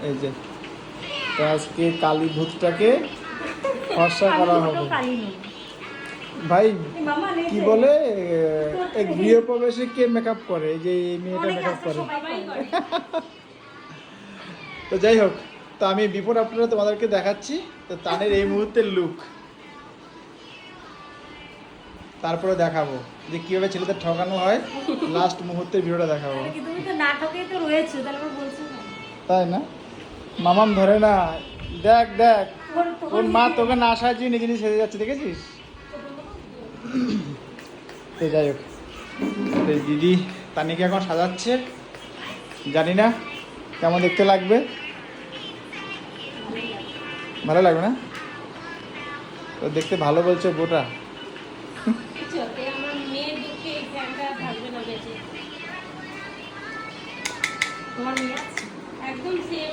এই যে তো আজকে কালী ভূতটাকে ফর্সা করা হবে। ভাই কি বলে এই গৃহপ্রবেশে কে মেকআপ করে? এই যে এই মেয়েটা মেকআপ করে। তো যাই হোক, তো আমি বিফোর আফটারে তোমাদেরকে দেখাচ্ছি তো তানের এই মুহূর্তের লুক, তারপরে দেখাবো যে কিভাবে ছেলেদের ঠকানো হয়। লাস্ট মুহূর্তের ভিডিওটা দেখাবো। তুমি তো নাটকেই তো রয়েছে, তারপর বলছো না তাই না? মামাম ধরে না। দেখ দেখ ওর মা তোকে না সাহায্যে নিজে নিজে সেজে যাচ্ছে, দেখেছিস? তো যাই হোক, তো দিদি তানিকে এখন সাজাচ্ছে, জানি না কেমন দেখতে লাগবে। ভালো লাগবে না? তো দেখতে ভালো বলছে বোটা। আমার মেয়ের দুঃখে এই ফ্যানটা থাকবে না বেঁচে। তোমার মেয়ে আছে একদম সেম